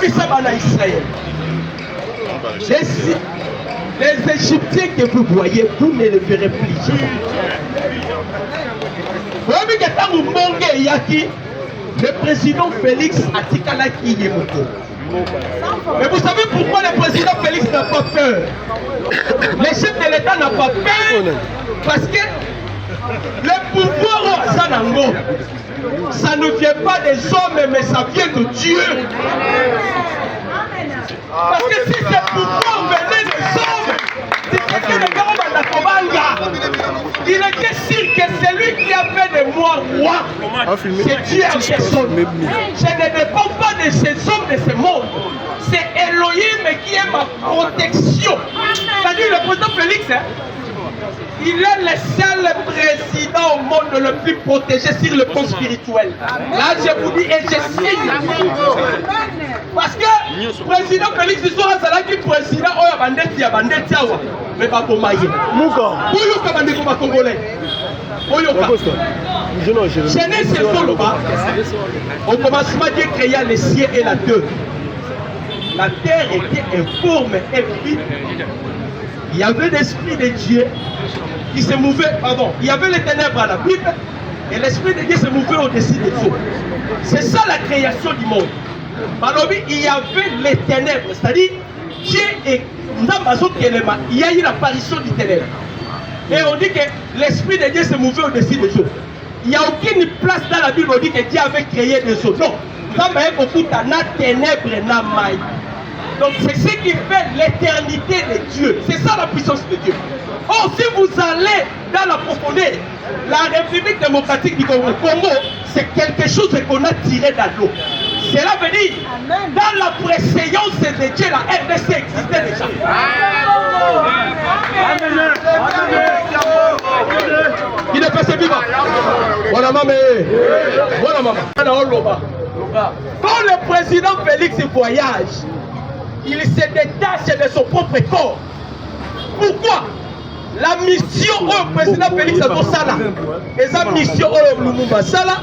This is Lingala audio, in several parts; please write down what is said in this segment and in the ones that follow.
Israël. Les Égyptiens que vous voyez, vous ne les verrez plus. Le président Félix Atikalaki Yemoko. Mais vous savez pourquoi le président Félix n'a pas peur? Le chef de l'État n'a pas peur parce que le pouvoir au Sanango, ça ne vient pas des hommes, mais ça vient de Dieu. Parce que si ce pouvoir venait des hommes, il était sûr que celui qui a fait de moi roi, c'est Dieu en personne. Je ne dépends pas de ces hommes de ce monde. C'est Elohim qui est ma protection. C'est-à-dire le président Félix, il est le seul président au monde le plus protégé sur le plan spirituel. Là, je vous dis et je signe. Parce que le président Félix Tshisekedi est le président de la bandette. Mais pas pour mailler. Boyoka bandeko ba congolais. Boyoka. Genèse c'est solo ba. Au commencement Dieu créa les cieux et la terre. La terre était informe et vide. Il y avait l'esprit de Dieu qui se mouvait, pardon, il y avait les ténèbres à la Bible et l'esprit de Dieu se mouvait au-dessus des eaux. C'est ça la création du monde. Il y avait les ténèbres, c'est-à-dire Dieu et il y a eu l'apparition du ténèbre. Et on dit que l'esprit de Dieu se mouvait au-dessus des eaux. Il n'y a aucune place dans la Bible où on dit que Dieu avait créé des eaux. Non, donc c'est ce qui fait l'éternité de Dieu. C'est ça la puissance de Dieu. Or, si vous allez dans la profondeur, la République démocratique du Congo, c'est quelque chose qu'on a tiré dans l'eau. Cela veut dire, dans la préséance de Dieu, la RDC existait déjà. Il est passé vivant. Voilà maman. Voilà maman. Quand le président Félix voyage, il se détache de son propre corps. Pourquoi? La mission au président Félix Sala, et sa mission au Lumumba Sala,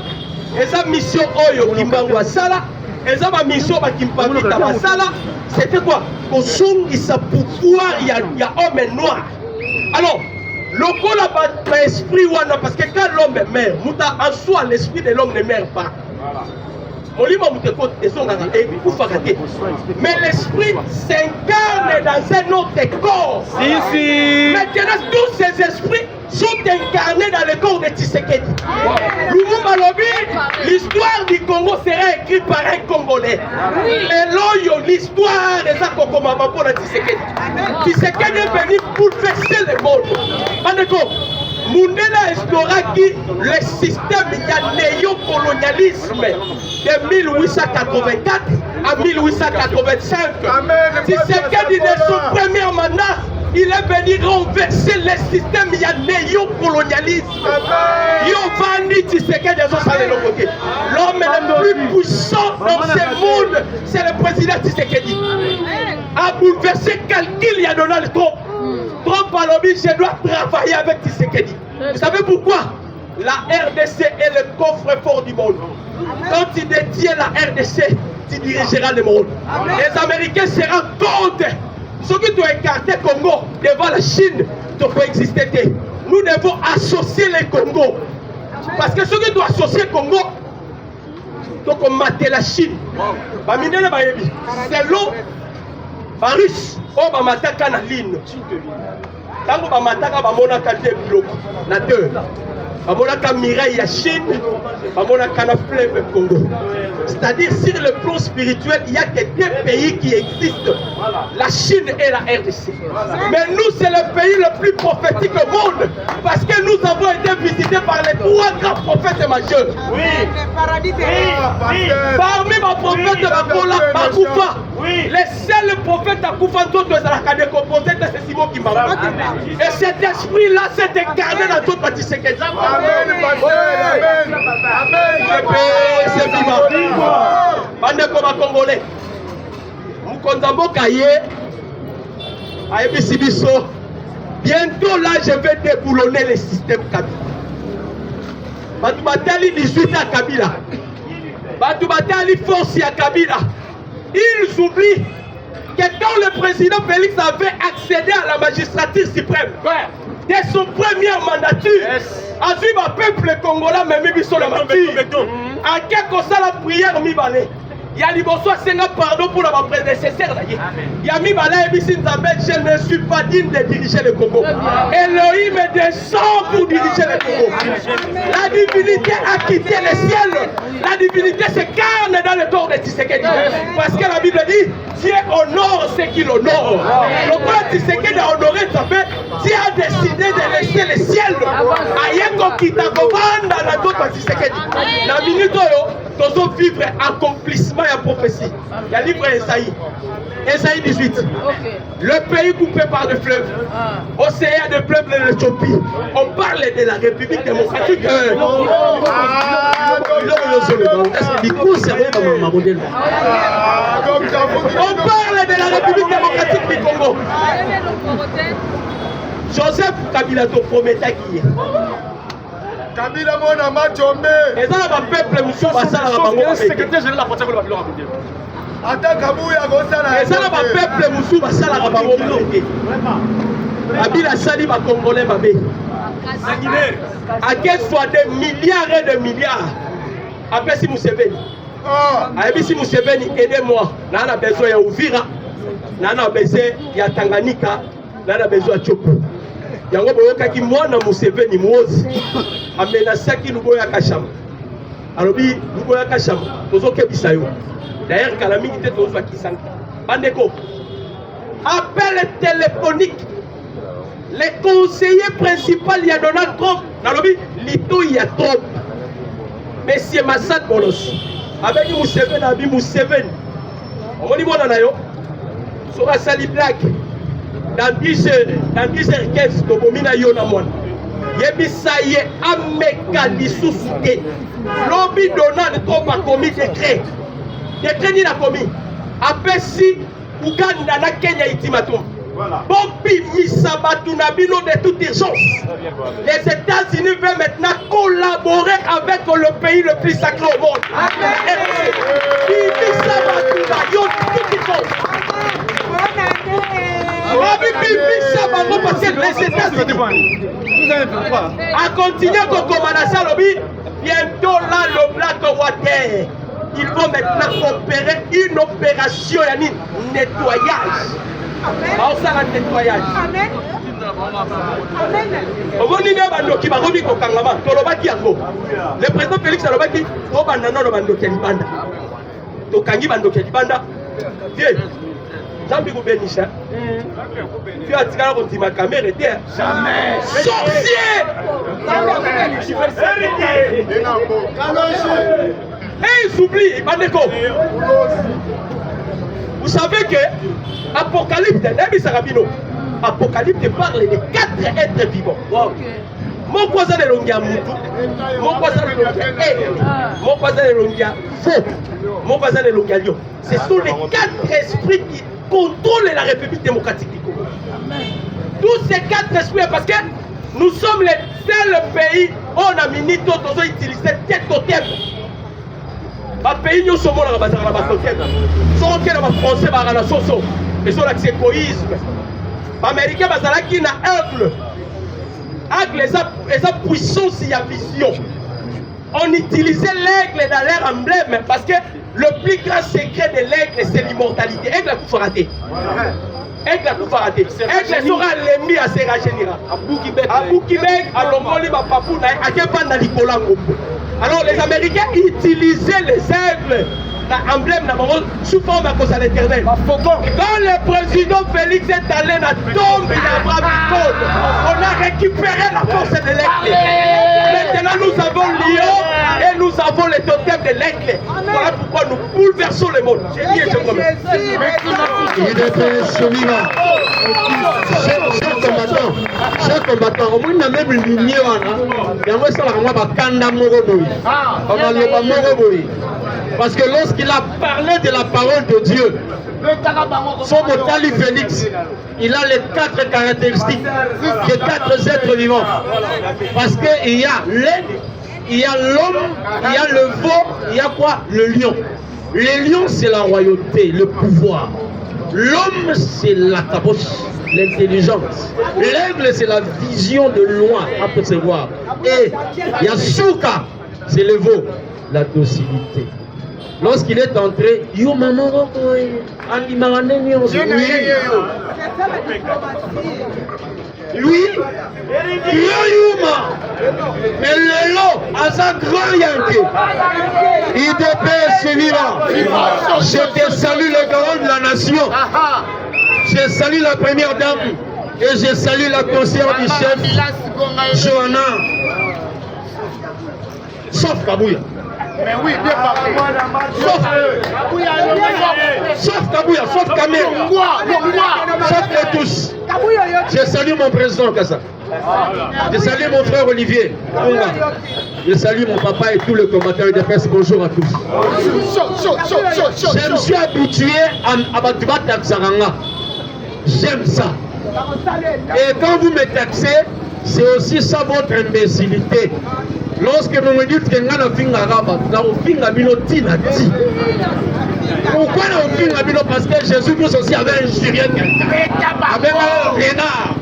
et sa mission au Kimbangwa Sala, et sa mission au Kimpamita Sala, c'était quoi? Au son, il sa pouvoir, il y a homme noir. Alors, le corps n'a pas l'esprit, parce que quand l'homme meurt, en soi, l'esprit de l'homme ne meurt pas. Mais l'esprit s'incarne dans un autre corps. Maintenant, tous ces esprits sont incarnés dans le corps de Tshisekedi. Lumumba Lobi, l'histoire du Congo sera écrite par un Congolais. Et l'Oyo, l'histoire des Akokomama pour Tshisekedi. Tshisekedi est venu bouleverser le monde. Mundela instauraki le système néocolonialisme de 1884 à 1885. Tshisekedi de son premier mandat, il est venu renverser le système néocolonialisme. L'homme le plus puissant dans ce monde, c'est le président Tshisekedi. A bouleversé calcul, il y a Donald Trump. Trump a lobby, je dois travailler avec Tshisekedi. Vous savez pourquoi? La RDC est le coffre-fort du monde. Quand tu détiens la RDC, tu dirigeras le monde. Les Américains se rendent compte. Ceux qui doivent écarter le Congo devant la Chine, tu peux exister. Nous devons associer le Congo. Parce que ceux qui doivent associer le Congo, donc on mate la Chine. C'est l'eau. Russe, on va m'attaquer la ligne. Quand on va m'attaquer, on va m'attaquer la deux. On va m'attaquer Mireille à Chine, on va m'attaquer la fleuve Congo. C'est-à-dire, sur le plan spirituel, il n'y a que deux pays qui existent, la Chine et la RDC. Mais nous, c'est le pays le plus prophétique au monde, parce que nous avons été visités par les trois grands prophètes majeurs. Parmi ma prophète, Bakoufa, les seuls prophètes à Koufa, c'est la composé de ce Simon qui m'a. Et cet esprit-là s'est incarné dans toute partie Tshisekedi. Amen. C'est vivant. Bandeko ba Congolais. Mukonzambo Kaye. Ayebi biso. Bientôt là, je vais déboulonner le système Kabila. Batu batali 18 à Kabila. Batu batali force à Kabila. Ils ils oublient que quand le président Félix avait accédé à la magistrature suprême, dès son première mandature, a vu ma peuple congolais même biso la mature. En quelque sorte la prière mi balé. Il y a liboso senga pardon pour ma prédécesseur. Il y a mi balé et bisi nzambe, je ne suis pas digne de diriger le Congo. Elohim descend pour diriger le Congo. La divinité a quitté le ciel. La divinité s'incarne dans le corps de Tshisekedi. Parce que la Bible dit Dieu honore ce qu'il honore. Le roi Tshisekedi a honoré sa paix. Dieu a décidé de laisser le ciel. Ayeko Kitakovanda na d'autres Tshisekedi. La minute nous allons vivre accomplissement et prophétie. Il y a le livre Esaïe. Esaïe 18. Le pays coupé par le fleuve. Océan de peuple de l'Éthiopie. On parle de la République démocratique. On parle de la République démocratique du Congo. Joseph Kabila te promettait qui est. Kabila mona machombe. Et ça va peuple monsieur basala la bango. Secrétaire général la partie de la ville. Ata Kabuya gosala. Et ça va peuple monsieur basala la bango. Kabila sali ba congolais babé. À quel soit des milliards et des milliards. Après si Museveni. Après si Museveni aidez-moi. Nana besoin ya Uvira. Nana besoin ya Tanganyika. Nana besoin ya Chopo. Yango boyokaki mwana Museveni mwozi amenasaki Luboya Kashama alobi Luboya Kashama tozokebisa yo d'ailleurs kala mingi te tozwa kisanga bandeko appel téléphonique le conseiller principal ya Donald Trump nalobi lito ya Trump Monsieur Massad Bolos avec Museveni abi Museveni omoni mwana na yo soka sali blague. Dans 10h15, Tobomina Yonamon. Yebisaye Ameka Lisusuke. Lobby Donald Trump a commis décret. Décret ni la commis. Après si Ouganda na Kenya itimatum. Bombi Misabatunabino de toute urgence. Les États-Unis veulent maintenant collaborer avec le pays le plus sacré au monde. Misabatunabino de toute urgence. Parce que les États-Unis a continué comme commandant lobby, bientôt là le Blackwater, ils vont maintenant opérer une opération de nettoyage. Ça va nettoyage. Amen. Le président Félix Alobaki, Zambi Bénisha. Tu as tiré ma caméra était jamais sorcier. Et ils oublient, Bandeko. Vous savez que Apocalypse, Apocalypse parle de 4 êtres vivants. Mon cousin de Longia Moutou, mon cousin de Longia Aigle, mon cousin de Longia Faux, mon cousin de Longia Lion. Ce sont les 4 esprits qui contrôlent la République démocratique du Congo. Tous ces 4 esprits, parce que nous sommes les seuls pays où on a mis d'autres utilisé tête totem. Les pays nous sommes là, les Français, les Soso, les égoïsme. Les Américains, qui na aigle. Aigle, les puissance et la vision. On utilisait l'aigle dans leur emblème parce que le plus grand secret de l'aigle, c'est l'immortalité. Aigle a tout raté. Aigle a tout raté. Aigle sera l'ennemi à se rajeunir. À Boukibek, à Lomoli, à Papouna, à Kepanda, Nicolas Ngombo. Alors les Américains utilisaient les aigles. L'emblème sous forme à cause de l'éternel. Quand le président Félix est allé dans la tombe d'Abraham, on a récupéré la force de l'aigle. Maintenant nous avons Lion et nous avons les totems de l'aigle. Voilà pourquoi nous bouleversons le monde. J'ai dit et je promets. Chers combattants, au moins on a même l'union. Parce que lorsqu'il a parlé de la parole de Dieu, son Motali Félix, il a les 4 caractéristiques des 4 êtres vivants. Parce qu'il y a l'aigle, il y a l'homme, il y a le veau, il y a quoi? Le lion. Les lions, c'est la royauté, le pouvoir. L'homme, c'est la caboche, l'intelligence. L'aigle, c'est la vision de loin à percevoir. Et Yasuka, c'est le veau, la docilité. Lorsqu'il est entré, yo maman, lui, mais le lot, à sa grand yanké, il devait vivant. Je te salue le grand de la nation. Je salue la première dame et je salue la conseillère du chef, Johanna. Sauf Kabouya. Mais oui, bien parlé. Sauf Kabouya, sauf Kamel. Sauf les tous. Je salue mon président Kassa. Je salue mon frère Olivier. Je salue mon papa et tous les combattants de presse. Bonjour à tous. Je me suis habitué à Batuba Taxaranga. J'aime ça. Et quand vous me taxez, c'est aussi ça votre imbécilité. Lorsque vous me dites que vous avez fait un pourquoi on fait un parce que Jésus-Christ aussi avait un Syrien, avait un renard.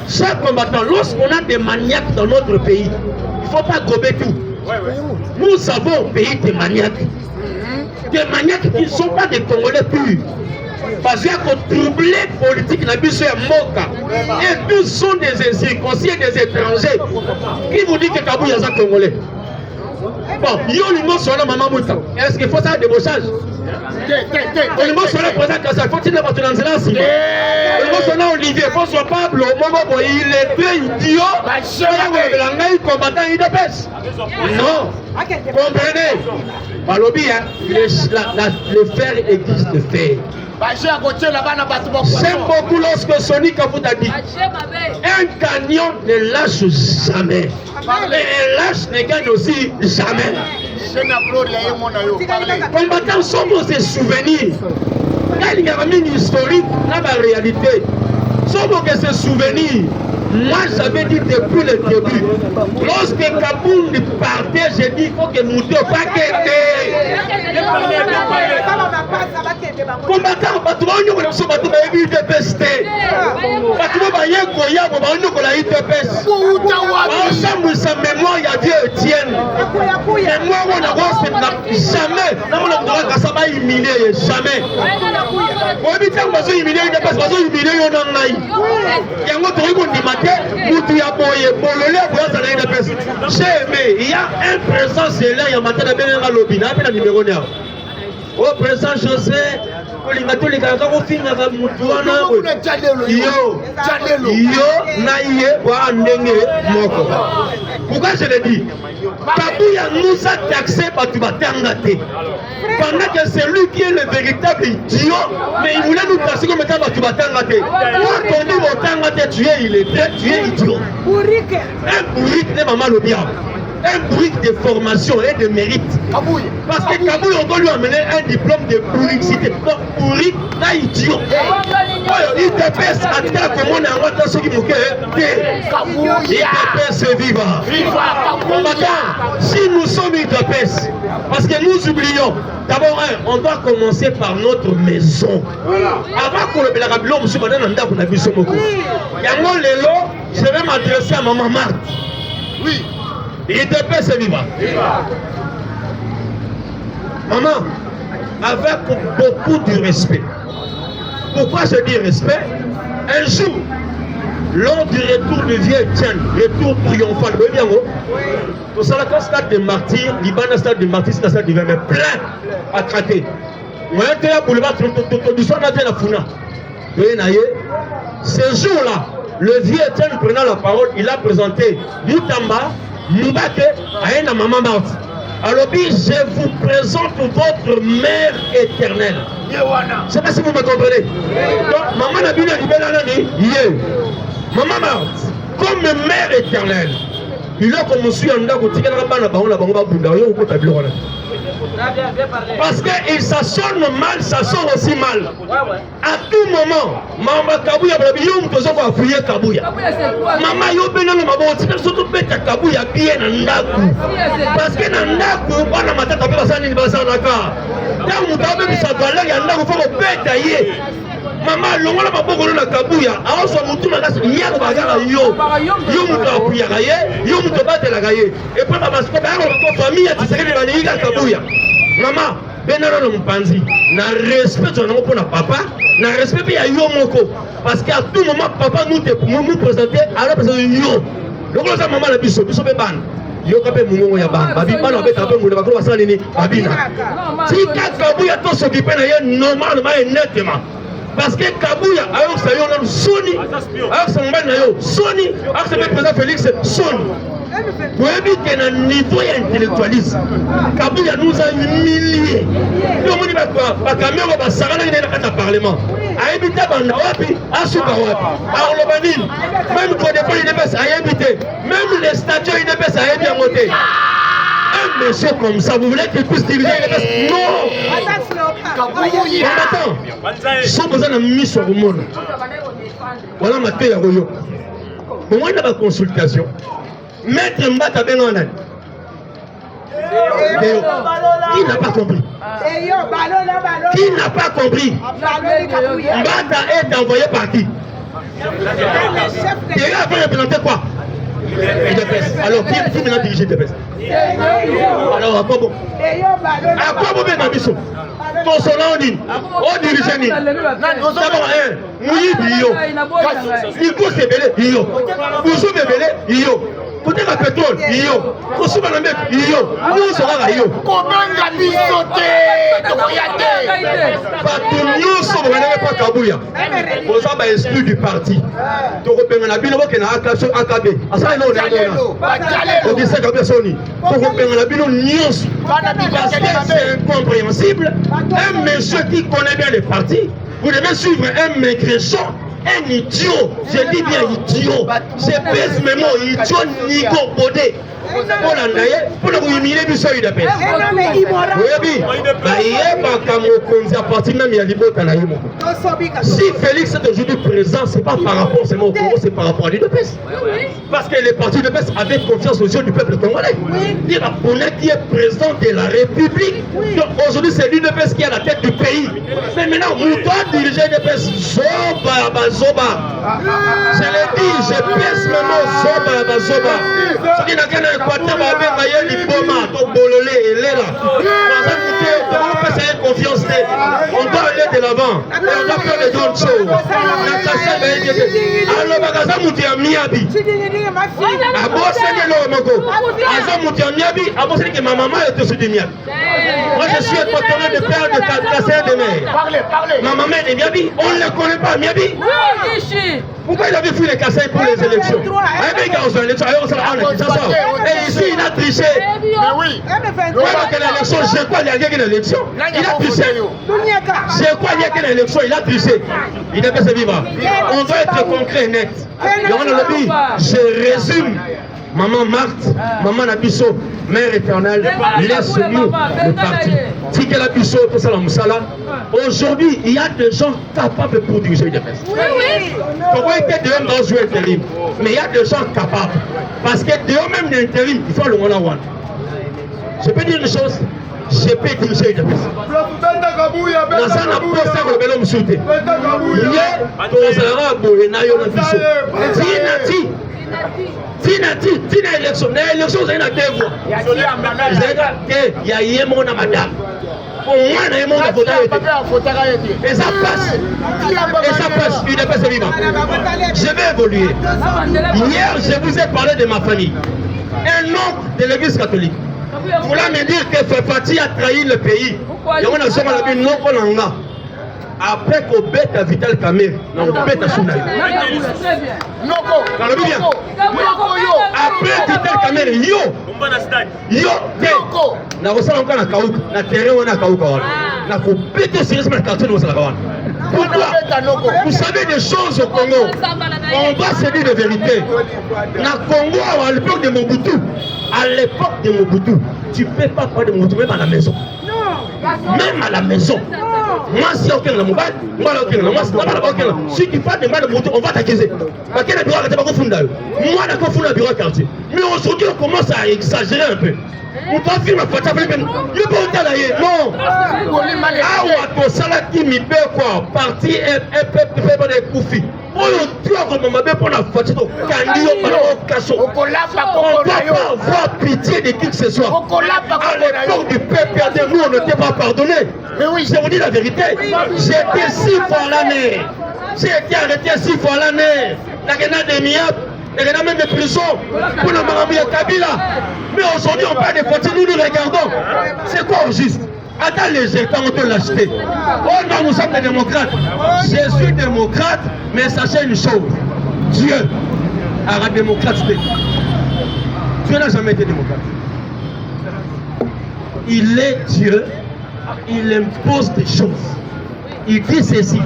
Chaque combattant, lorsqu'on a des maniaques dans notre pays, il ne faut pas gober tout. Nous avons au pays des maniaques. Des maniaques qui ne sont pas des Congolais purs. Parce qu'il y a qu'on troubler politique dans le Moka. Et tous sont des inconscients, des étrangers. Qui vous dit que Kabouya est un Congolais? Bon, est-ce qu'il faut ça débauchage? Faut-il le battre dans silence? Olivier, François Pablo, il est très idiot. Il combattant, il dépêche. Non, comprenez? Le fer existe de fer. J'aime beaucoup lorsque Sonic vous a dit un gagnant ne lâche jamais. Et un lâche ne gagne aussi jamais. Combattants sommes des souvenirs. Il y a une historique dans la réalité. Sommes que ces souvenirs. Moi j'avais dit depuis le début, lorsque Kabound partait, j'ai dit qu'il faut que nous ne pas quitter. Combattant, sa mémoire, il y a Dieu Etienne. Mémoire, on a jamais. Ça va humilier, jamais. J'ai aimé, il y a un présent, c'est là, il y a matin de lobby, il numéro 9. Au présent José, yo naïe wa ndenge moko. Pourquoi je le dis? Kabouya nous a taxé par tu vas t'engager. Pendant que c'est lui qui est le véritable idiot, mais il voulait nous taxer comme étant tu vas t'engager. Quand on dit tu es illettré, tu es idiot. Un bourrique n'est maman le bien. Un bourrique de formation et de mérite. Parce que Kabouya, on doit lui amener un diplôme de bourricité. Donc, bourrique, là, idiot. Il te pèse à terre comme on est en route dans ce qui nous fait. Il te pèse vivant. Si nous sommes il te pèse, parce que nous oublions, d'abord, on doit commencer par notre maison. Avant qu'on le belaga bilo, monsieur Madame Nanda, on a vu ce mot. Yango Lelo, je vais m'adresser à maman Marthe. Oui. Il te pèse vivant. Maman, avec beaucoup de respect. Pourquoi je dis respect? Un jour, lors du retour de vieux Etienne, retour triomphal, vous voyez bien, tout ça, le stade de martyrs, Liban, stade de martyrs, c'est un stade de mais plein à traiter. Vous voyez, il y a boulevard, tout ça, on a fait la founa. Vous voyez, ce jour-là, le vieux Etienne prenant la parole, il a présenté Moutamba, Moubake, à une maman Marthe. Alors, je vous présente votre mère éternelle. Je ne sais pas si vous me comprenez. Donc, maman n'a bien dit, maman Marthe, comme mère éternelle, il a commencé à nous dire que Parce que ça sonne mal, ça sort aussi mal. À tout moment, Maman Kabouya, Yom Tozoko a fouillé Kabouya. Maman Yobena no Maboti, surtout Beta Kabouya bien Nandaku. Parce que Nandaku, on a ma tête à Basani Basanaka. Tant Moutabe, sa valeur, il y a un faut Beta Yé. Maman, l'on a pas beaucoup de Kabouya. Alors, son mouton a dit, il y a un bagage yo. Yo Mouta a fouillé Gaye, Yo Mouta Bate la Gaye. Et puis, ma famille a dit, c'est que Kabouya. Maman, Benaro Mpanzi, na respect de notre papa, na respect de yo moko. Parce qu'à tout moment, papa nous présentait à la personne yo. Donc, là, maman la biso beban. Yo kapé mungo ya ban. Babi ban obé tapé mungo bakolo basala nini babina. Si Kabouya to s'occuper na ye normalement et nettement. Parce que Kabouya ayo sayo na soni, ayo samba na yo soni, ayo le président Félix soni. Vous avez vu qu'à un niveau intellectualisme, Kabouya nous a humiliés. Nous avons dit que Bakamio va s'arrêter dans le Parlement. A évité Bandawapi, à Soukawapi, à Olobanine, même quand des fois il est à éviter, même les statuts il est à éviter à monter. Un monsieur comme ça, vous voulez qu'il puisse diriger les non! Attends, sans besoin de mise sur le monde. Voilà ma tête à Royo. Pour moi, il y a une consultation. Maître Mbata Bengonan. Qui n'a pas compris? Qui n'a pas compris? Mbata est envoyé par qui? Et là, après représenter quoi? Alors, qui maintenant dirige DPS? Alors, à quoi bon? À quoi bon, Ben Abisso? Ton son on dit, on dirige ni. D'abord, Mouyi Bio. Nico Sebele, Bio. Bouzou Bebele, Bio. Côté la pétrole, yo. Kosu na mec, yo. Nous sera yo. Comment la bisoté? Partout nous sommes pas Kabouya. Vous avez exclu du parti. Tu repères la bino qui n'a pas AKB. Asa no on dit ça comme Sony. Tu repères la bino news. Parce que c'est incompréhensible. Un monsieur qui connaît bien les partis, vous devez suivre un mécréchant. Un idiot, je dis bien idiot, c'est pèse mes mots, idiot Nico Bodé. Pour le humilier du seuil de paix. Si Félix est aujourd'hui présent, ce n'est pas par rapport seulement au Congo, c'est par rapport à l'UDPS. Parce que les partis de PES avaient confiance aux yeux du peuple congolais. Il y a Pounet qui est président de la République. Aujourd'hui, c'est l'UDPS qui est à la tête du pays. Mais maintenant, vous devez diriger l'UDPS. Zoba, Zoba. Je l'ai dit, je pèse mes mots, Zoba, Zoba. Ce qui n'a qu'un Équateur, confiance, on doit aller de l'avant et on doit faire les autres choses. Alors, Bagaza Moutia Miabi, à Bossé de l'Omogo, à Moutia Miabi, à Bossé que ma maman est aussi de Miabi. Moi, je suis équatorien de père de Kasser de mer. Ma maman est de Miabi, on ne le connaît pas, Miabi. Pourquoi il avait fui les Kassai pour les élections? Et ici, il a triché. Mais oui. L'élection, j'ai quoi, il y a une élection? Il a triché. J'ai quoi, il y a une élection? Il a triché. Il n'est pas se vivre. On doit être concret et net. Je résume. Maman Marthe, Maman Nabiso, Mère éternelle, laisse-nous le parti. Tika Nabiso, tout ça, aujourd'hui, il y a des gens capables pour diriger une défense. Comment était de dans jouer intérim? Mais il y a des gens capables. Parce que de même d'intérim, il faut le one-on-one. Je peux dire une chose, je peux diriger une défense. Dans un approche, c'est le bel homme sauté. Il y a des arabes et naïo Nabiso. Tina élection, l'élection c'est une dévoie. Il y a eu mon madame. Au moins, il y a mon fauteuil. Et ça passe. Et ça passe. Il n'est pas vivant. Je vais évoluer. Hier, je vous ai parlé de ma famille. Un oncle de l'église catholique. Vous voulez me dire que Fefati a trahi le pays. Il y a un non. Après qu'on bête à Vital Kamer, on bête à Sounaï. Après Vital Kamer, yo, na rosala encore na Kaouka, na terrain on a Kaouka. Na ko bête sérieusement le quartier de Osalawan. Pourquoi? Vous savez des choses au Congo. On va se dire de vérité. Na Congo, à l'époque de Mobutu, tu ne peux pas parler de Mobutu même à la maison. Même à la maison. Moi, si aucun la mobile, moi, si tu parles de mal de moto, on va t'accuser. Parce que le bureau n'est pas confondé. Moi, je confonds le bureau quartier. Mais aujourd'hui, on commence à exagérer un peu. On peut faire ma faute avec même. Il peut pas aller. Non. Ah, ouais, ça là qui m'y paie quoi. Parti et peut faire des coups. On doit pour la faute. On ne peut pas avoir pitié de qui que ce soit. À l'époque du peuple perdu, nous, on ne t'est pas pardonné. Mais oui, je vous dis la vérité. J'ai été 6 fois l'année. J'ai été arrêté 6 fois l'année. Il y a des miables. Il y a même des prisons pour le Marabouya Kabila. Mais aujourd'hui, on parle des fautiers, nous nous regardons. C'est quoi au juste? Attends les États, on peut l'acheter. Oh non, nous sommes des démocrates. Je suis démocrate, mais sachez une chose. Dieu a la démocratie. Dieu n'a jamais été démocrate. Il est Dieu. Il impose des choses. Il dit ceci.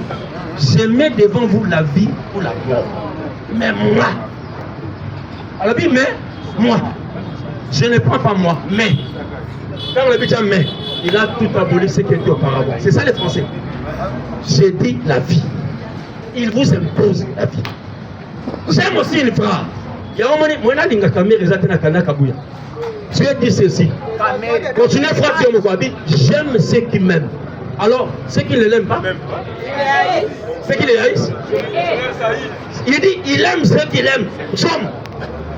Je mets devant vous la vie ou la mort. Mais moi, alors dit mais moi, je ne prends pas moi, mais quand le dit mais, il a tout aboli ce qui était auparavant. C'est ça les Français. J'ai dit la vie. Il vous impose la vie. J'aime aussi une phrase. Tu as dit ceci. Continuez frère Dieu Mokwabi. J'aime ceux qui m'aiment. Alors, ceux qui ne l'aiment pas, ceux qui les haïssent, il dit il aime ceux qui l'aiment.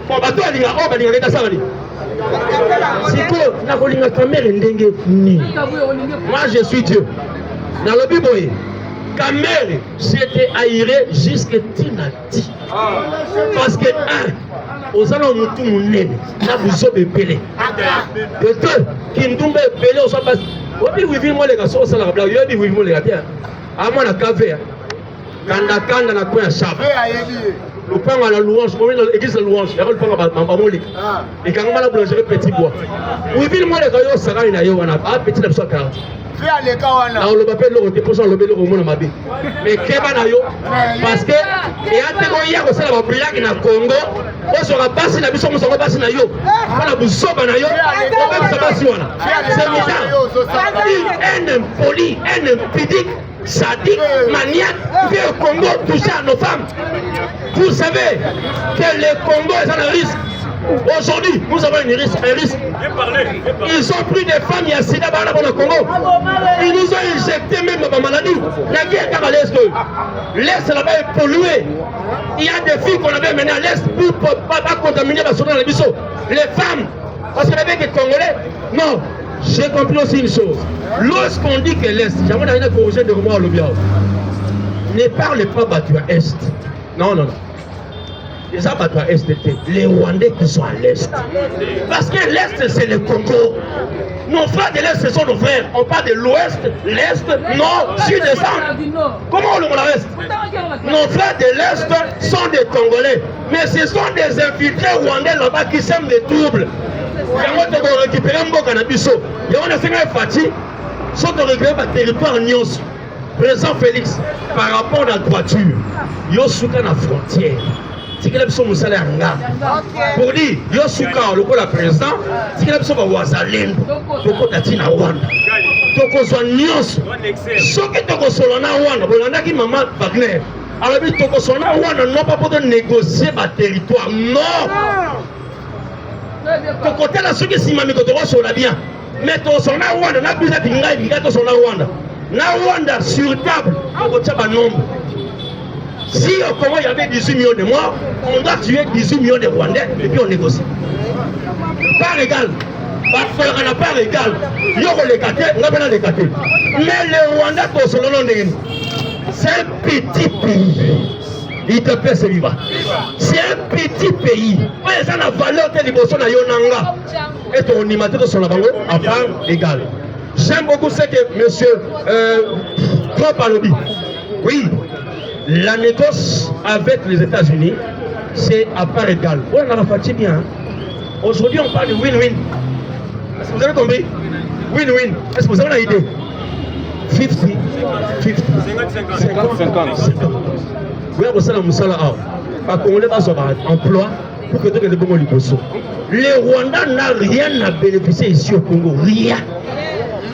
Bon, bah toi, il y a oh, bah il y a des savants. C'est quoi? Na kolinga kamere ndenge ni. Moi, je suis Dieu. Dans le Bible, kamere, j'étais aéré jusqu'à Tinati. Parce que aux allons nous tout mon nez, là vous avez belé. De deux, qui nous tombent belé, on s'en passe. Oui, vous vivez moi les gars, ça la blague. Oui, vous vivez moi les gars. À moi la cave, kanda na quoi chap. Le pain à la louange, moi dans l'église de louange, il y a le pain à maman Molik. Et quand on a la boulangerie petit bois. Oui, vivez moi les gars, ça va une aïe, on a pas petit la soie 40. On le appelle le dépôt le bébé au monde ma vie. Mais Kebanayo, parce que et à te goya ko sala ba blague na Congo, on sera passé la biso on sera passé na yo. On a buso banayo, on va se passer là. C'est bizarre. Un impoli, un impudique, sadique, maniaque, qui au Congo toucher à nos femmes. Vous savez que le Congo est en risque. Aujourd'hui, nous avons un risque. Ils ont pris des femmes, il y a sida dans le Congo. Ils nous ont injecté même dans la maladie. La guerre car à l'Est. L'Est là-bas est pollué. Il y a des filles qu'on avait menées à l'Est pour ne pas contaminer la zone dans les bisous. Les femmes, parce que les mecs est congolais. Non, j'ai compris aussi une chose. Lorsqu'on dit que l'Est, j'aimerais d'ailleurs corriger de moi au Lobia. Ne parlez pas battu à Est. Non, non, non. Les abattoirs à Est, les Rwandais qui sont à l'Est. Parce que l'Est, c'est le Congo. Nos frères de l'Est, ce sont nos frères. On parle de l'Ouest, l'Est, Nord, Sud et Centre. Comment on le reste? Nos frères de l'Est sont des Congolais. Mais ce sont des infiltrés Rwandais là-bas qui sèment des troubles. Et on doit récupérer un bon cannabis. Et on a fait un fati. Sont de récupérer le territoire Nyos. Président Félix, par rapport à la droiture, Yosuka na frontière. Pour dire, Yosuka, le président, c'est qu'il a besoin de Wazalem, Toko Tatina Rwanda. Toko Zonyos, ce qui est Toko Solana Rwanda, Bolanda qui maman Wagner. Alors, Toko Solana Rwanda, non pas pour négocier ma territoire, non. Toko Tala, ceux qui s'y m'a mis sur la bien. Mais Toko Solana Rwanda, n'a plus à dire, il y a Toko Solana Rwanda. Na Rwanda sur table, on retient un nombre. Si au Congo il y avait 18 millions de morts, on doit tuer 18 millions de Rwandais et puis on négocie. Pas égal. Parce qu'on n'a pas égal. Il y aura les gâtés, on n'a pas les gâtés. Mais le Rwanda, c'est un petit pays. Il te plaît, c'est vivant. C'est un petit pays. Ouais, ça n'a valeur que les bossons à Yonanga. Et ton animateur sur la banque, à part égal. J'aime beaucoup ce que M. Trump a dit. Oui, la négoce avec les États-Unis, c'est à part égale. On a fait bien. Aujourd'hui, on parle de win-win. Est-ce que vous avez compris? Win-win. Est-ce que vous avez une idée? 50-50. 50-50. Oui, on a un Congolais va avoir un emploi pour que tout le monde ait besoin. Le Rwanda n'a rien à bénéficier ici au Congo. Rien.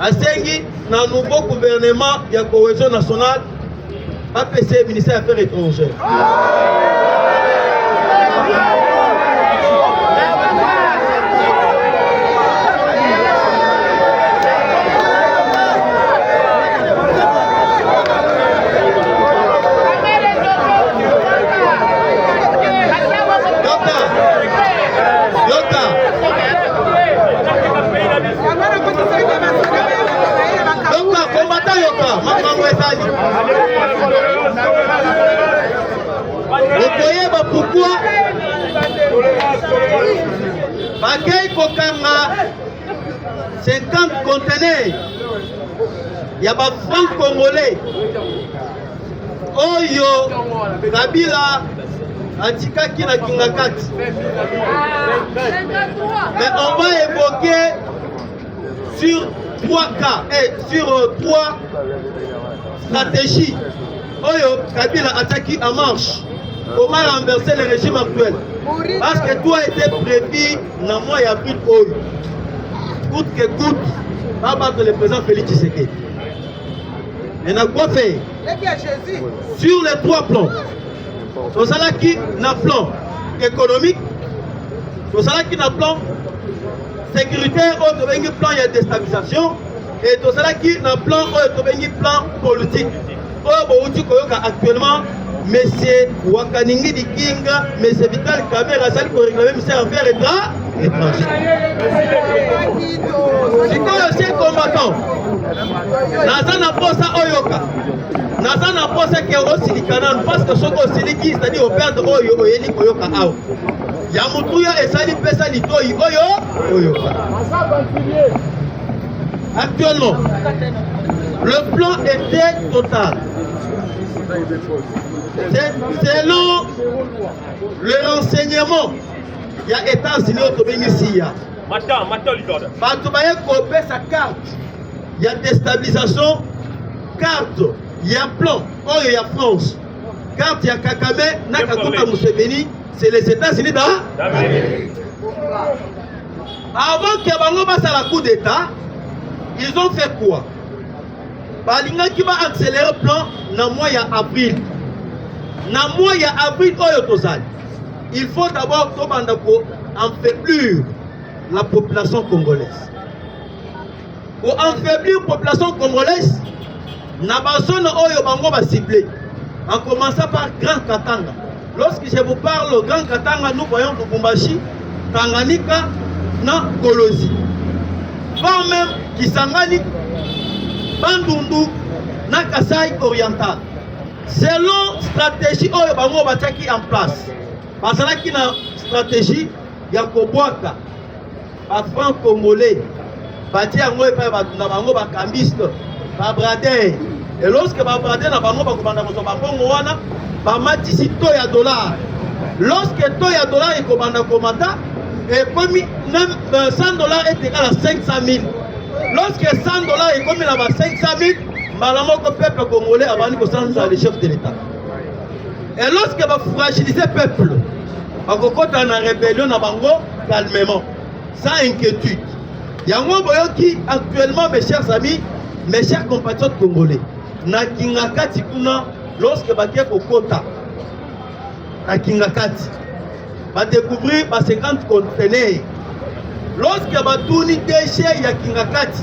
asengi na nouveau gouvernement ya cohésion nationale APC ministère des Affaires étrangères. Pourquoi Bakay Kokanga 50 conteneurs ya ba franc congolais oyo Kabila atikaki na Kingakati. Mais on va évoquer sur 3 cas et sur 3 stratégies oyo Kabila attaque en marche. Comment renverser le régime actuel? Parce que tout a été prévu dans le mois d'avril. Coûte que coûte, va battre le président Félix Tshisekedi. Et on a quoi faire? Sur les 3 plans. Tout ça là qui n'a plan économique, tout ça là qui n'a plan sécuritaire, autre plan il y a déstabilisation, et tout ça là qui n'a plan autre plan politique. Actuellement, Monsieur Wakaningi di Kinga, Monsieur Vital Kamera, celle qui réclame ministère des Affaires étrangères. C'est quoi le chef combattant? Nazana Posa Oyoka. Nazana Posa qui est aussi du Canaan, parce que ce qu'on s'est dit, c'est-à-dire au père de Oyo, Yeli Koyoka Ao. Yamutouya et Sali Pesa Litoyi Oyo, Oyoka. Actuellement, le plan était total. Selon le renseignement, il y a États-Unis au Bénissia. Sa carte. Il y a déstabilisation. Carte. Il y a plan. Oh, il y a France. Carte, il y a Kakame, Nakakuta Museveni. C'est les États-Unis d'Amérique. Avant qu'il y ait un coup d'État, ils ont fait quoi? Balinga qui va accélérer le plan dans le mois d'avril. Dans le mois d'avril, il faut d'abord affaiblir la population congolaise. Pour affaiblir la population congolaise, on va cibler. En commençant par Grand Katanga. Lorsque je vous parle de Grand Katanga, nous voyons Lubumbashi, Tanganyika, na Kolosi. Quand même Kisangani, Bandundu, na Kasai oriental. Selon stratégie oyo bango bataki en place. Parce que na stratégie ya kobwaka ba franc congolais bati yango epa batunda bango ba cambiste ba brader. Et lorsque ba brader na bango bakobanda ko ba bongo wana ba matisi to ya dollar. Lorsque to ya dollar ekobanda komata et comme $100 est égal à 500 000. Lorsque $100 est comme là 500 000, le peuple congolais a vendu le chef de l'État. Et lorsque va fragiliser le peuple, on va en rébellion calmement, sans inquiétude. Il y a un qui actuellement, mes chers amis, mes chers compatriotes congolais, na Kingakati kuna lorsque va dire Kokota, na Kingakati, va découvrir 50 conteneurs. Lorsque va tourner déchets ya Kingakati,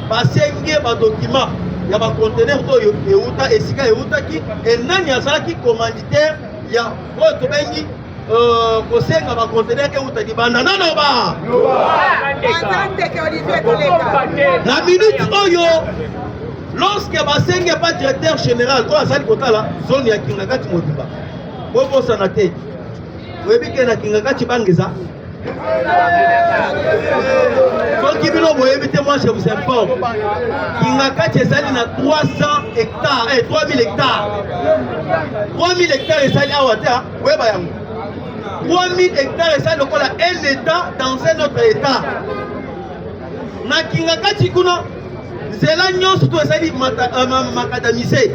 va sengi va document. Il y a un conteneur qui est nani azalaki commanditaire ya oto bengi kosenga ba conteneur ke uta dibanda nano ba na minute oyo lorsque basenge pas directeur général ko azali kotala zone ya Kingakati Modimba bobo sanate webike na Kingakati bangeza qui moi je vous informe. Kingakati est na 300 hectares, 3000 hectares. 3000 hectares est allé à Ouattara. 3000 hectares est allé un État dans un autre État. Na Kingakati kuna, zela nyonso to ezali makadamisé.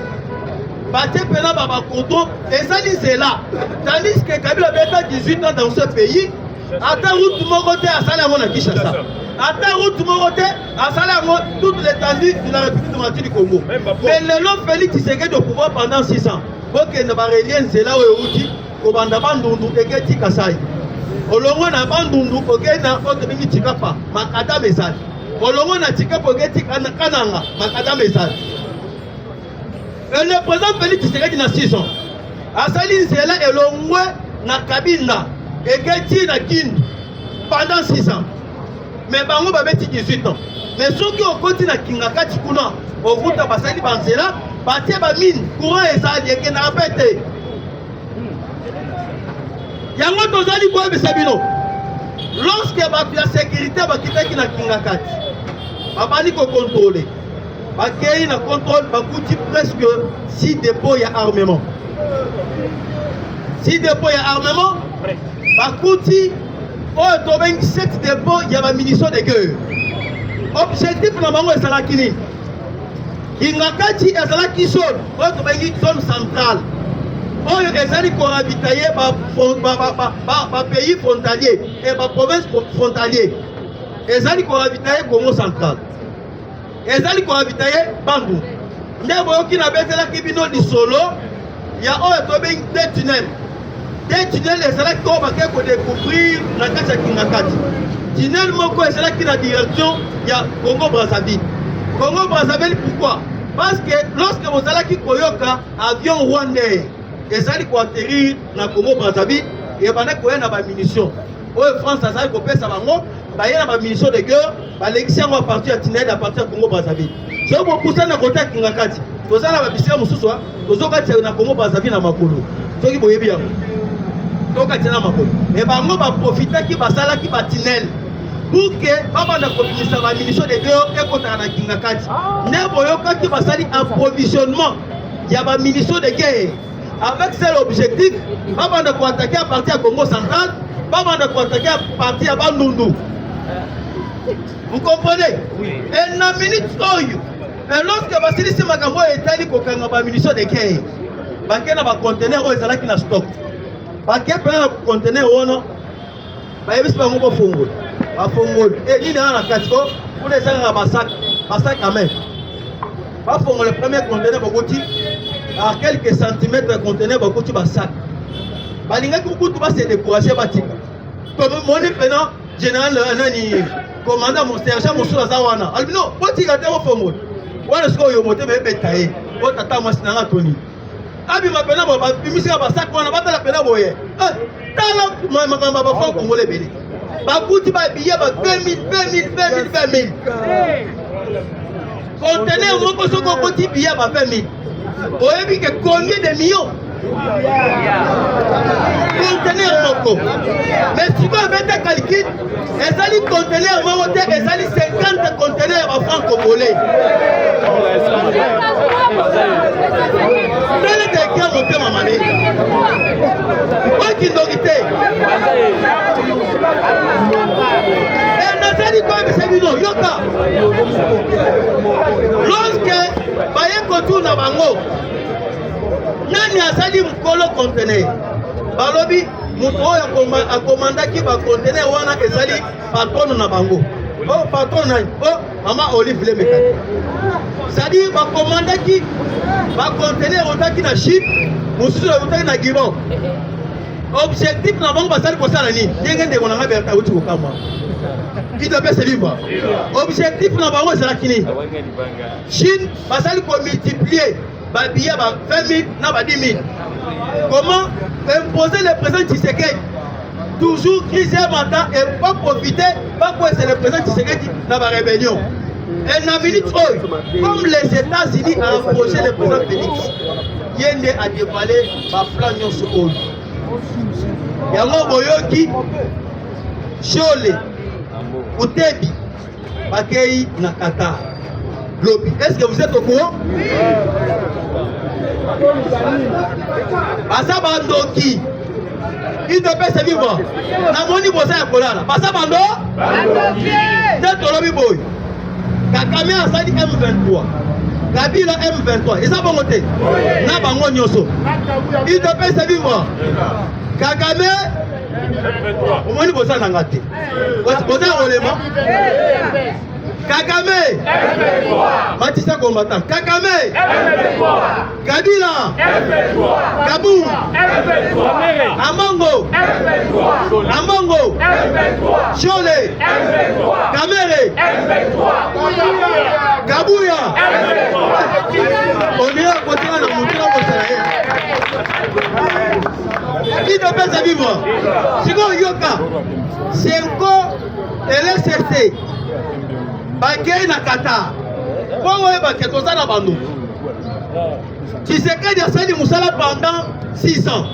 Bate pena baba koto, ezali zela. Tandis que Kabila a 18 ans dans ce pays. Attends, route mon côté à Salamon à Kinshasa. Attends, route Moroté, à Salamon, toute l'étendue de la République démocratique du Congo. Mais le nom Félix Tshisekedi au pouvoir pendant 6 ans. Ok, ne va rien, c'est là où il est. Kobanda bandundu eketi kasai. Olongo na bandundu okena otemingi tikapa makata message. Olongo na tikapa oketi kananga makata message. Le président Félix Tshisekedi na 6 ans. Asali nzela elongwe na Kabinda eketi na Kindu pendant 6 ans. Mais bango babeti 18 ans. Mais soki okoti na Kingakati kuna ovuta basali banzela batie ba mine courant ezali ekena apete. Yango tozali boye sabino. Lorsque la sécurité bakitaki na Kingakati, babani ko contrôler. Bakei na contrôle bakuti presque 6 dépôts ya armement. 6 dépôts ya armement. Bakuti oyo tobengi 7 dépôts ya ba munitions de guerre. Objectif na bango ezalaki nini? Kingakati ezalaki zone oyo tobengi zone centrale. Oyo ezali ko ravitailler ba pays frontalier et ba province frontalier. Ezali ko ravitailler Congo central. Ezali ko ravitailler Bandundu. Ndebo yoki na betela kibino lisolo ya oyo tobengi des tunnels. Des tunnels ezalaki ko ba ko découvrir na kati ya Kingakati. Tunnel moko ezalaki na direction ya Congo Brazzaville. Congo Brazzaville pourquoi? Parce que lorsque vous allez koyoka avion rwandais ezali ko atterrir na Congo Brazzaville et bana ko na ba munitions. Oyo France azali ko pesa bango ba yena ba munitions de guerre ba lexia ngo à partir de tunnel à partir de Congo Brazzaville. So bo poussa na kota Kingakati. Tozala ba bisika mususu tozokati na Congo Brazzaville na makolo. Soki boyebi yango. Tokati na makolo. Et bango ba profiter ki basala ki ba tunnel. Pour que baba na kofinisa ba munitions de guerre ekota na Kingakati. Ne boyoka ki basali approvisionnement ya ba munitions de guerre. Avec cet objectif, baba na ko attaquer à partir de Congo central, baba na ko attaquer à partir de Bandundu. Vous comprenez? Oui. Et na minute oyo, et lorsque basili se makambo etali ko kanga ba munitions de guerre, banke na ba conteneur oyo ezalaki na stock. Banke pe na conteneur ono, ba yebisi bango bo fongol. Ba fongol. Et ni na kati ko, pour les sanga ba sac à main. Ba fongol le premier conteneur bokoti à quelques centimètres de conteneur bokoti ba sac. Ba linga kukutu ba se décourager batika. Comme mon pena général nani commandant mon sergent mon sous zawana. Albino, botika te bo fongol. Wana sko yo mote be betaye. O tata mwasi na toni. Abi mapena ba bimisi ba sac wana batala pena boye. Tala makamba ba fond congolais belé. Bakuti ba billet ba 20 000. Conteneur moko soko koti billet ba 20 000. Oyebi que combien de millions? Conteneur moko. Mais si vous avez un calcul, ezali conteneur moko te ezali 50 conteneurs ba franc congolais. Tele de kia monte mamane. Oki ndogite. Nazali kwa bisebino yoka. Lorsque baye kotourna bango nani azali mkolo conteneur balobi mutu oyo akomandaki ba conteneur wana ezali patron na bango. Oh patron nani? Oh mama Olive Lemekaki. C'est-à-dire bakomandaki ba conteneur otaki na Chine mususu otaki na Gabon. Objectif na bango basali kosala nini? Ndenge ndeko na ngabe auti kokama. Qui doit se vivre. Objectif na bango ezalaki nini? Chine basali ko multiplier ba billet ba 20 000 na ba 10 000. Comment imposer le président Tshisekedi? Toujours crise matin et pas profiter, pas quoi c'est le président Tshisekedi dans la rébellion. Et na minute comme les États-Unis ont approché le président Félix, Yende a dévoilé ba plan nyonso oyo. Yango boyoki Chole Outebi Bakei na Qatar Lobby. Est-ce que vous êtes au courant? Basa bandoki il ne peut se vivre. Namoni bosa ya kolala. Basa bando bandoki de Lobby boy. Kakame asali M23. Kabila M23. Eza bongo te. Na bango nyoso. Il ne peut se vivre. Kagame Au moins, vous avez gâté. Vous avez relèvement. Kagame. Matissa combattant. Kagame. Kabila. Kabou. Amango. Amango. Chole. Kamere. Kabouya. On est à côté de la montagne. Qui ne peut pas vivre? Si vous yoka, c'est encore LSSC. Bagay na Qatar. Bon, ouais, bah, qu'est-ce que ça na bando? Tshisekedi a sali musala pendant 6 ans.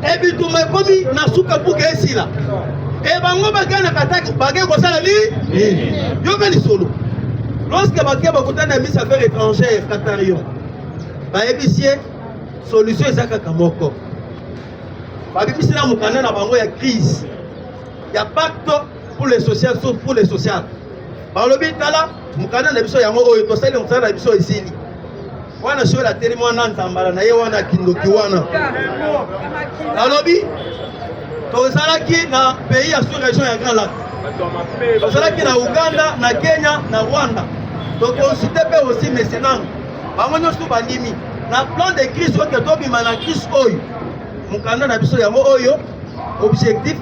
Et puis tout le monde na souka pour que ici là. Et bango bagay na Qatar, bagay ko sala ni? Yoka ni solo. Lorsque bagay ba kutana mis affaires étrangères qatariens. Ba ébicier solution ezaka kamoko. Ba bimisi na mukana na bango ya crise. Ya pacte pour les social sauf pour les social. Par le but là, mukana na biso yango oyo to sali mukana na biso isili. Wana sho la teli mwana ntambala na ye wana kindoki wana. Alobi to salaki na pays ya sous région ya Grand Lac. To salaki na Uganda, na Kenya, na Rwanda. Donc on cité pe aussi mécénat. Bango nyoso bandimi na plan de crise que to bima na crise oyo. Mukana na biso yango oyo objectif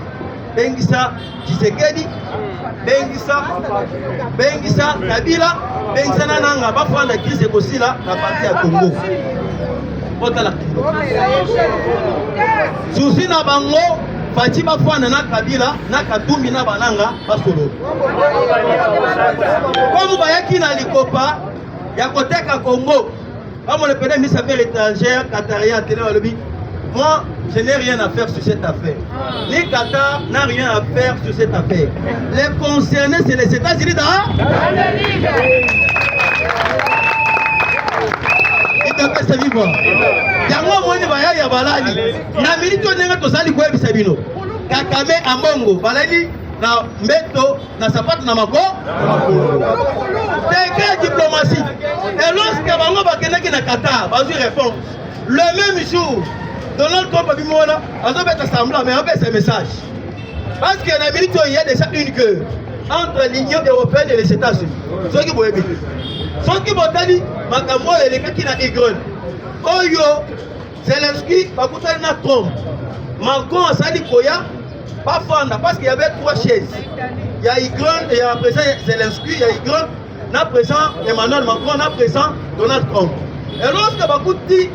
bengisa Tshisekedi bengisa Kabila bengisa nananga bafanda crise ekosila na parti ya Congo botala susi na bango fati bafanda na Kabila na Katumbi na bananga basolo comme bayaki na likopa ya koteka Congo comme le premier ministre des Affaires étrangères qatarien télé alobi. Moi, je n'ai rien à faire sur cette affaire. Ni Qatar n'a rien à faire sur cette affaire. Les concernés, c'est les États-Unis d'Amérique. Il te fait se vivre. Il y a moi, il y a Balani. Na milito nenga to sali kwa bisabino. Kakame Amongo, Balani na Mbeto, na Sapato na Mako. C'est quelle diplomatie? Et lorsque Bango Bakenaki na Qatar, Bazu répond. Le même jour, Donald Trump a dit moi semblant, mais on fait ce message. Parce qu'il y a il y a déjà une guerre entre l'Union européenne et les États-Unis. Ce qui est bien. Ce qui est dit, Makambo et les gens qui ont Igron. Oyo, Zelensky, Bakuta na Trump. Macron a sali Koya, pas fondre, parce qu'il y avait 3 chaises. Il y a Igron, il y a présent Zelensky, il y a Igron, il y a présent Emmanuel Macron, il y a présent Donald Trump. Et lorsque Bakuti,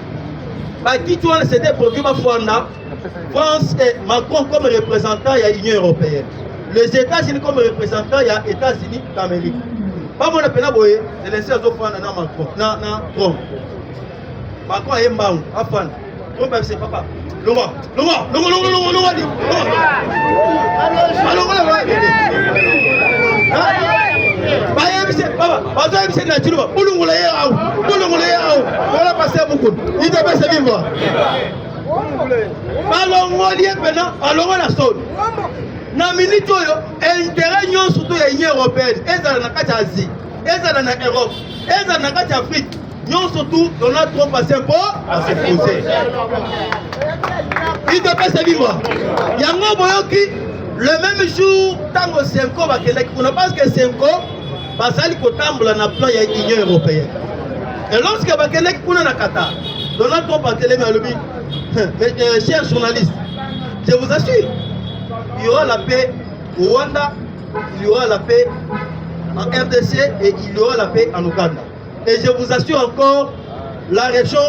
c'était produit France et Macron comme représentant, il y a l'Union européenne. Les États-Unis comme représentant, il y a les États-Unis d'Amérique. Pas mon appel à boyer, c'est laissé aux offres dans Macron, dans Trump. Macron est mbaou, à fan. Trump c'est papa. Longa. Na minute oyo intérêt nyon surtout ya Union européenne ezala na kati Asie ezala na Europe ezala na kati Afrique nyon surtout Donald Trump a s'imposer il te peut se vivre yango boyoki le même jour tango Senko bakelaki on pense que Senko basali kotambola na plan ya Union européenne et lorsque bakelaki kuna na Qatar Donald Trump a télé alobi chers journalistes je vous assure il y aura la paix au Rwanda, il y aura la paix en RDC et il y aura la paix en Ouganda. Et je vous assure encore, la région,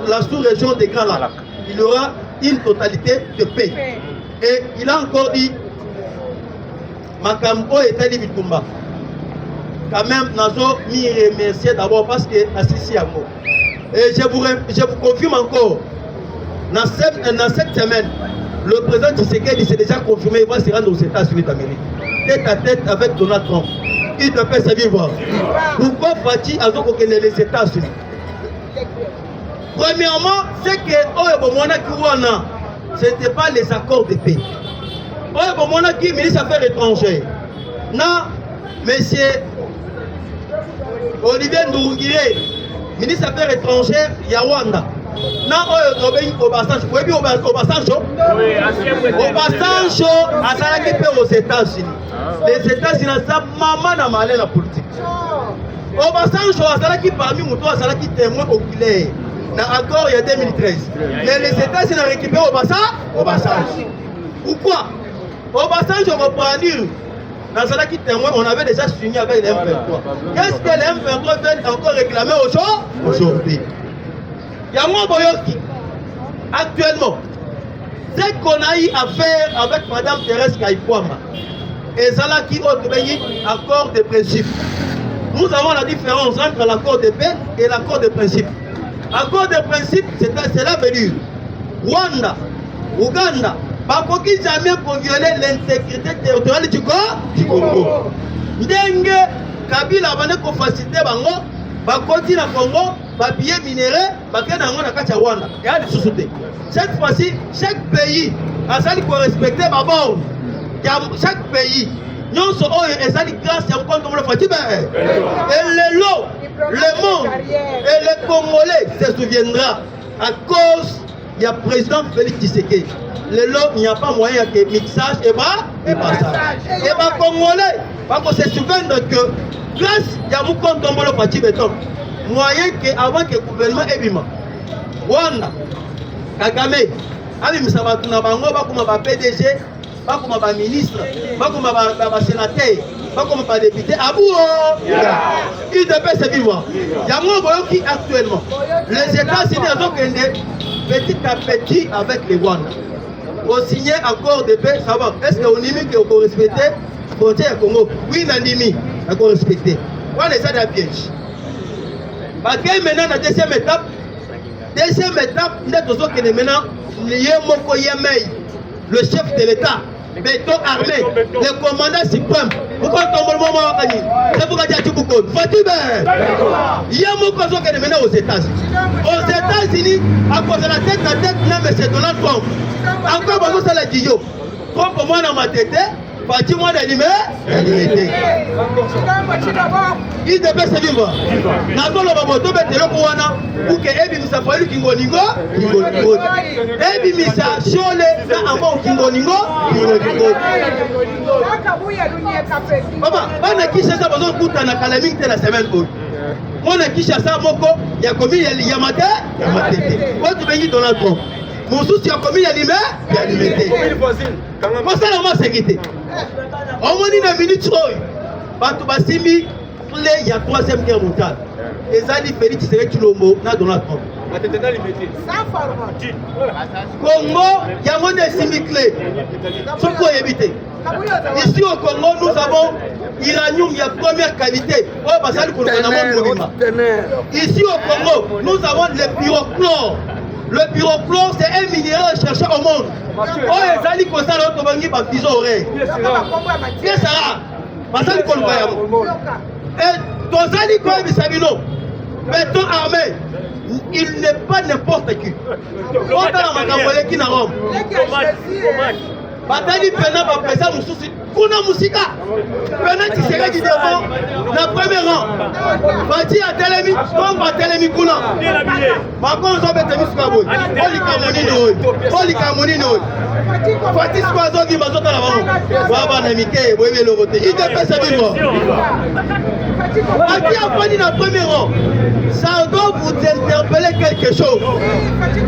la sous-région des Grands Lacs, il y aura une totalité de paix. Et il a encore dit, Makambo et Tali Bitumba. Quand même, Nazo m'y remercier d'abord parce que Assisi à moi. Et je vous confirme encore, dans cette semaine, le président Tshisekedi s'est déjà confirmé, il va se rendre aux États-Unis d'Amérique. Tête à tête avec Donald Trump. Il te fait se vivre. Pourquoi Fati a dit les États-Unis? Premièrement, c'est que ce n'était pas les accords de paix. Qui ministre des Affaires étrangères. Non, monsieur Olivier Ndourguiré, ministre des Affaires étrangères, Yawanda. na oyo Obasanjo oyebi Obasanjo azalaki mpe aux États-Unis. Les États-Unis aza mama na male na politique. Obasanjo azalaki parmi moto azalaki témoin oculaire na accord il y a 2013. Mais les États-Unis ont récupéré Obasanjo. Pourquoi? Obasanjo reprendre Nazalaki témoin, on avait déjà signé avec les M23. Qu'est-ce que les M23 veulent encore réclamer aujourd'hui? Yango Boyoki, actuellement, ce qu'on a eu à faire avec Madame Thérèse Kaïkwama, et Zalaki accord de principe. Nous avons la différence entre l'accord de paix et l'accord de principe. Accord de principe, c'est la veut Rwanda, Ouganda, bakoki jamais pour violer l'intégrité territoriale du Congo. Ndenge Kabila bane ko faciliter bango, bakoti na Congo, ba billet minéré, bakena ngo na kati ya Rwanda. Ya lisusuté. Cette fois-ci, chaque pays a sali ko respecter ba borne. Chaque pays nyonso oyo ezali grâce ya mkonto mo fati ba. Et le monde et les Congolais se souviendra à cause du président Félix Tshisekedi. Il n'y a pas moyen que mixage et passage. Et les Congolais, parce qu'on se souvient que grâce à Moukonto Tombolo Pati Béton, moyen qu'avant que le gouvernement ait bima. Rwanda, Kagame, Abi Misabatuna Bango, Bakuma PDG, Bakuma ministre, Bakuma sénateur, Bakuma député, Abou, il devait se vivre. Il y a un qui actuellement, les États-Unis ont petit à petit avec les Rwanda. On signe accord de paix, ça va. Est-ce qu'on dit qu'on peut respecter la frontière du Congo? Oui, on a dit qu'on respecter. On est ça dans le piège. Parce que maintenant, la deuxième étape, nous avons maintenant le chef de l'État, béton armé, le commandant suprême. Pourquoi tombe le moment c'est pour dire tout beaucoup. Fatime, il y a mon cousin qui est maintenant aux États-Unis. Aux États-Unis, à cause de la tête à tête, là, mais c'est Donald Trump. Encore beaucoup ça la dit yo. Trump pour moi dans ma tête, Fatime moi d'animé. Il devait se vivre. N'attends le baboto bête le kouana pour que Ebi Misa Falu Kingoningo. Ebi Misa Chole na ambo Kingoningo. Papa, bana kisha ça besoin kuta na kalaming te la semaine haute. Mona kisha ça moko ya komi ya yamate. Quoi tu bengi Donald Trump? Mon souci a commis l'animé, il a limité. Pour ça, on va s'inquiéter. On m'a dit dans une minute, il y a 3e guerre mondiale. Et ça, il fait que tu le mot, dans Donald Trump. Congo, il y a un des clé. Ce qu'il faut éviter. Ici au Congo, nous avons l'uranium, il y a première qualité. Ici au Congo, nous avons le pyrochlore. Le pyrochlore, c'est un minéral cherché au monde. Oh, les alliés comme ça, l'autre bangi par piso oreille. Qu'est-ce que ça? Parce que nous voyons. Et ton allié comme Bisabino, béton armé, il n'est pas n'importe qui. On a un Macambolé qui n'a Rome. Batali Pena va présenter mon souci. Kuna Musika. Pena qui serait du devant, le premier rang. Bati à Telemi, comme à Telemi Kuna. Macron, nous avons été mis sur la boue. Oli Kamonino. Fatis Kwazo qui m'a sauté la main. Baba Namike, Boye le vote. Il devait se vivre. Bati à Fani dans le premier rang. Ça doit vous interpeller quelque chose.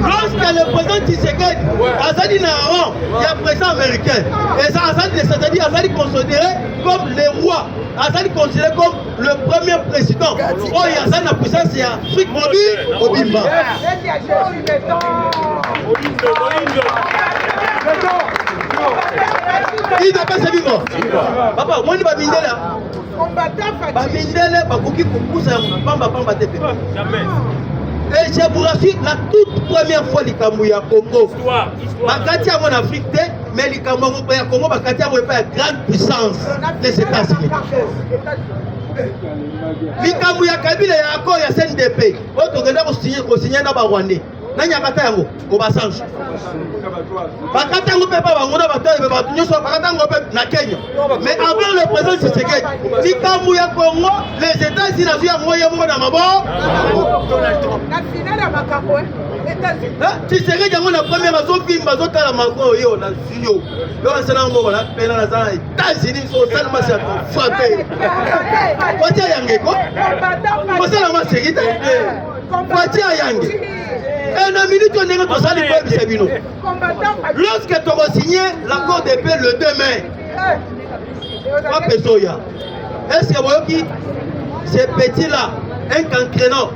Lorsque le président Tshisekedi a dit dans un rang, il y a un président américain. Et ça, c'est-à-dire, Azali considéré comme le roi, Azali considéré comme le premier président. Oh, il y a ça la puissance, c'est Afrique au Bimba. Il ne peut pas se vivre. Papa, moi, je vais là. Et je vous rassure, la toute première fois les Kamouya Congo, Bakatia en Afrique, mais les Kamouya Congo, Bakatia n'est pas une grande puissance des États-Unis. Les Kamouya Kabila, il y a encore un CNDP. Autre que là, vous signez dans le Rwandais. nani akata yango Obasanjo bakata yango pe pa bangona bataille ba nyonso bakata yango pe na Kenya mais avant le président Tshisekedi likambo ya Congo les États-Unis na via moya mo na mabo na finale ya makambo Tshisekedi yango na première azofimba azotala Macron yo na zio yo asana ngo na pena na za États-Unis so salma sa frappé watia yangeko ko sala ma segita watia yange un minute on est dans les peuples sebino lorsque tu as signé l'accord de paix le 2 mai pas pesoya est-ce que vous voyez ces petits là un cancrénant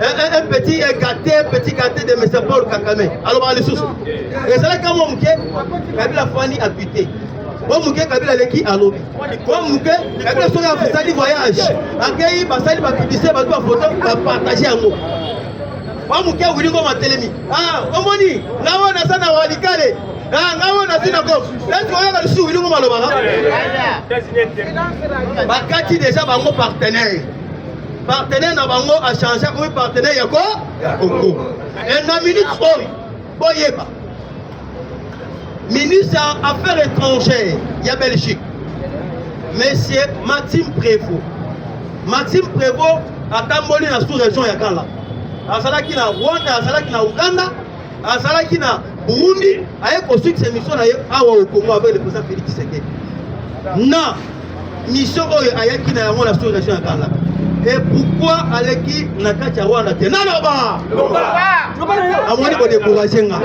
un petit gâté de M. Paul Kakame alors allez sous et c'est là quand mon Kabila Fani a buté bon muke Kabila leki alobi bon muke Kabila soya fasali voyage akei basali ba publicité ba photo ba partager yango bon muke wilingo matelemi omoni nawo na sana walikale nawo na synagogue est-ce oya ka su wilingo maloba bakati déjà bango partenaire na bango a changé comme partenaire ya Congo et na minute boyeba ministre affaires étrangères ya Belgique monsieur Maxime Prévost atamboli na sous-région ya Kala azalaki na Rwanda azalaki na Uganda azalaki na Burundi aye construire ses missions na awa au Congo avec le président Félix Tshisekedi na mission oyo ayaki na yango na sous-région ya Kala. Et pourquoi aleki na kati ya Rwanda te naloba amoni ko décourager nga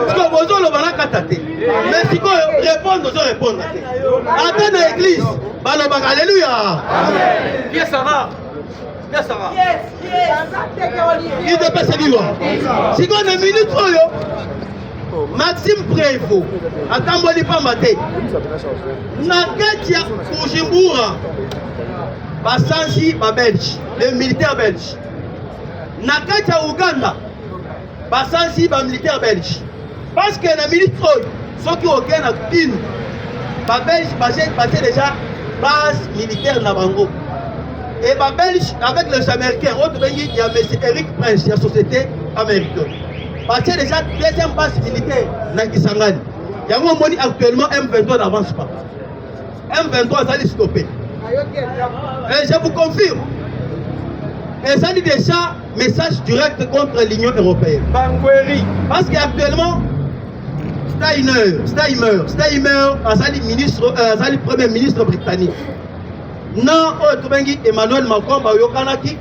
parce que bozo lo bana kata te mais siko répondre zo répondre te ata na église baloba alléluia amen bien ça va yes il de passe vivre siko na minute oyo Maxime Prévost atamboli pamba te na kati ya Bujumbura basansi ba Belge les militaires belges na kati ya Uganda basansi ba militaires belges parce que na militaire oyo soki okei na Kinu ba Belge base déjà base militaire na bango et ba Belge avec les Américains autre bengi ya monsieur Eric Prince ya société américaine base déjà deuxième base militaire na Kisangani yango moni actuellement M23 n'avance pas M23 azali stoppé. Et je vous confirme, et ça dit déjà message direct contre l'Union européenne. Parce qu'actuellement, Steinmeier, azali premier ministre britannique. Non, Emmanuel Macron, Basolonaki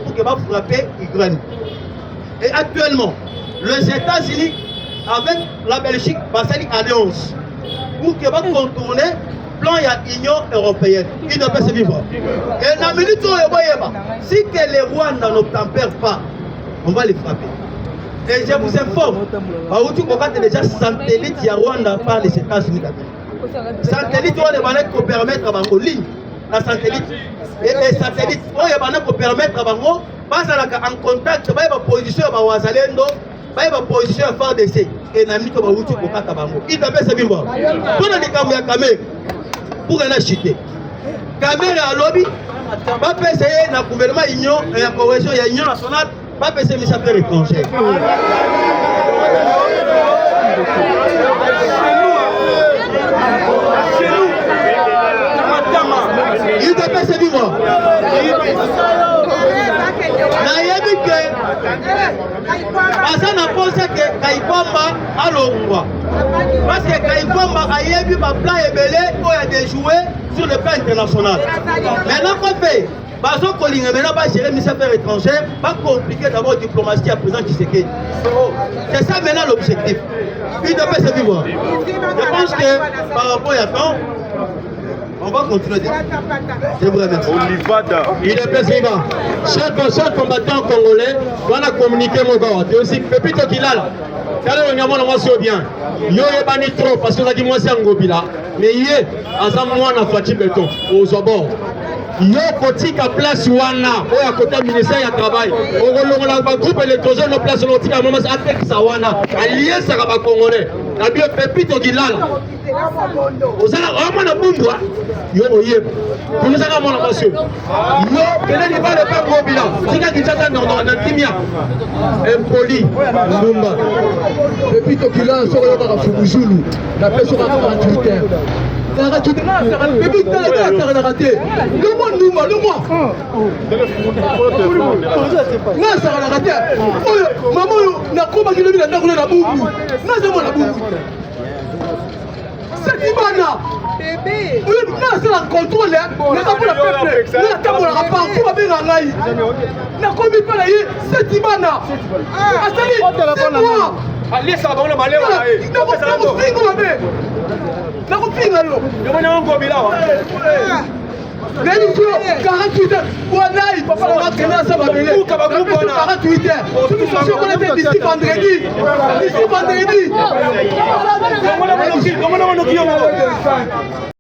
pour que va frapper l'Ukraine. Et actuellement, les États-Unis, avec la Belgique, basali alliance pour que va contourner plan ya Union européenne. Il ne peut se vivre. Et dans la minute où si que les Rwandais n'obtempèrent pas, on va les frapper. Et je vous informe, Baouti Kokate déjà satellite ya Rwanda par les États-Unis d'Amérique. Satellite où les banques pour permettre à Bango ligne, la satellite. Et les satellites où les banques pour permettre à Bango, en contact, ba position ba wazalendo, ba position FARDC. Et na minute Baouti Kokate Bango. Il ne peut se vivre. Tout le monde est camé. Pour en acheter. Caméra à lobby, pas essayer dans le gouvernement Union et la cohésion et l'Union nationale, pas essayer de s'appeler étranger. Il te fait se vivre. Nayebi que asa na penser que Kaikomba a l'ongwa parce que Kaikomba a yebi ba plan ebele pour de jouer sur le plan international. Maintenant qu'on fait bazo kolinga maintenant ba gérer ministère affaires étrangères, pas compliqué d'abord diplomatie à présent Tshisekedi. C'est ça maintenant l'objectif. Il doit se vivre. Je pense que par rapport à temps on va continuer. Je vous remercie. Il est président. Chaque combattant congolais doit communiquer mon corps. Et aussi, Pepito Kilala. Quand on a moi bien. Yo ebani trop parce que on a dit moi c'est un gobila. Mais hier, ensemble moi on a fait béton aux abords. Yo kotika place wana oya côté ministère ya travail. Au groupe électrogène place lotika maman attaque ça wana. Allié ça va congolais. na bio pepito kilala ozala vraiment na bumbu yo oyeba komesaka mwana pasio yo keleni bale pa ngobila tika kitata na timia impoli ndumba pepito kilala soko yo kaka fubuzulu na peso kaka 48 heures. L'émission 48 heures. Voilà, il faut pas la traîner à ça. 48 heures. On était d'ici vendredi. D'ici vendredi.